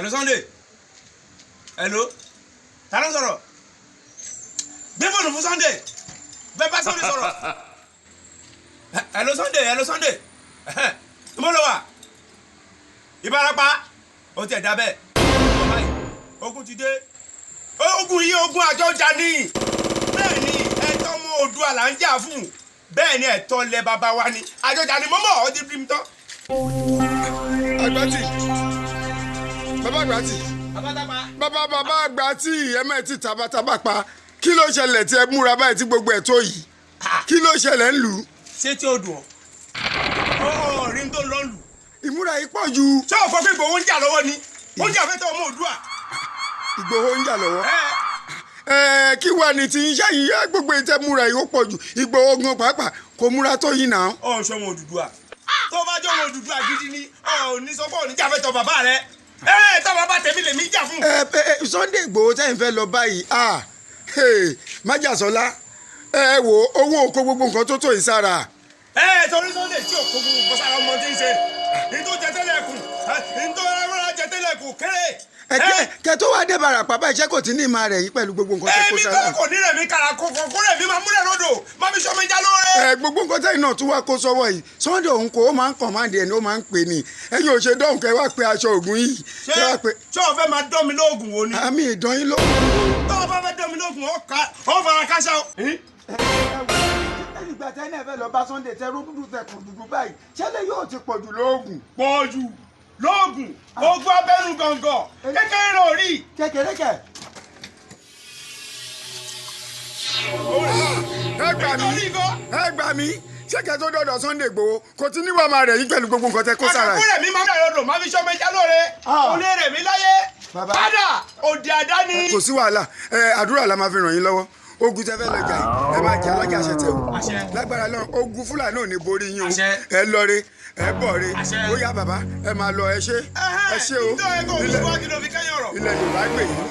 Hello Sunday. Hello. Ta ló sọ̀rọ̀? Gbé fóònù fún Sunday. Bẹ́ẹ̀ bá Sunday sọ̀rọ̀. Hello Sunday. Hello Sunday. Mo lọ wà. Ìbárapá. Ó tiẹ̀ dá bẹ́ẹ̀. Ogun ti dé. Ogun yìí ogun àjọjà ni. Bẹ́ẹ̀ ni ẹ̀tọ́ ọmọ Oòduà là ń jà fún. Bẹ́ẹ̀ ni ẹ̀tọ́ ilẹ̀ bàbá wa ni. Àjọjà ni mọ́mọ́ ọ ti bí mi tán. Àgbàtì. Bàbá Àgbàtì. Bàbá Àgbàtì ẹ má ti tabataba pa. Kí ló ṣẹlẹ̀ tí ẹ múra báyìí tí gbogbo ẹ̀ tó yìí? Kí ló ṣẹlẹ̀ ń lù? Ṣé tí ó dùn ọ́? Rí tó lọ lù. Ìmúra yìí pọ̀ jù. Ṣé o fọ pé Ìgbòho ń jà lọ́wọ́ ni? Ó ń jà fẹ́ tọ́ ọmọ Oòduà. Ìgbòho ń jà lọ́wọ́. Kí wà ní ti iṣẹ́ yìí gbogbo ìtẹ́ múra yìí ó pọ̀ jù. Ìgbòho gan pàápàá kò múra tó yìí náà. Ọ̀ ṣọmọ Oòduà. Tó bá jọ ọmọ Oòduà gidi ni ọ̀ ní sọ pé òní jà fẹ́ tọ́ bàbá rẹ̀. Tọ́ bàbá tèmi lèmi jà fún. Sunday Ìgbòho tẹ́yìn fẹ́ lọ báyìí Májàsọ́lá wo owó oko gbogbo nǹkan tó tó yìí sára. Torí Sunday tí ò kó gbogbo nǹkan sára ọmọ tí ń ṣe ní tó jẹ tẹ́lẹ̀ kù ní tó rárá jẹ tẹ́lẹ̀ kù kéré. Kẹ tó wá dé Ìbàràpá báyìí iṣẹ́ kò tí ní ìmọ̀ rẹ̀ yìí pẹ̀lú gbogbo nǹkan tó kó sára. Èmi kò ní rẹ̀ mí kára kó rẹ̀ mí máa múlẹ̀ lódò má fi sọmọ ìjà lóore. Gbogbo nǹkan tẹ́yìn náà tún wá kó sọ́wọ́ yìí Sunday òun kò ó máa ń kàn máa ń di ẹni ó máa ń pè ní ẹ̀yin ò ṣe dọ́hùn kẹ́ wá pé aṣọ ògùn yìí. Ṣé o fẹ́ máa dán mi lóògùn wo ni? Àmì ìdán yín lóògùn. Tó o bá fẹ́ dán mi lóògùn ó fara káṣá o. Ìgbà tẹ́lẹ̀ ẹ fẹ́ lọ bá Sunday tẹ rúdúdú tẹ kùn dúdú báyìí ṣẹlẹ̀ yóò ti pọ̀jù lóògùn. Pọ̀jù lóògùn ogun abẹ́nu gàngàn kékeré rò rí. Kékeré kẹ̀. Ẹ gbà mí ṣẹ́kẹ̀ tó dọ̀dọ̀ Sunday Igboho kò tí ní wàá máa rẹ̀ yín pẹ̀lú gbogbo nǹkan tẹ kó sára àkókò rẹ̀ mi máa ń rẹ̀ lọ́dọ̀ máa fi sọmọ ìjà lóore olè rẹ̀ mi láyé padà òdì àdáni. Kò sí wàhálà àdúrà la máa fi ràn yín lọ́wọ́ ogun tẹ fẹ́ lọ jà yìí ẹ máa jà lọ́jà àṣẹ tẹ o lágbára lọ ogun Fúlàní ò ní borí yín o ẹ lọre ẹ bọ̀re ó yá bàbá ẹ máa lọ ẹ ṣé o ilẹ̀ Yorùbá gbè yín.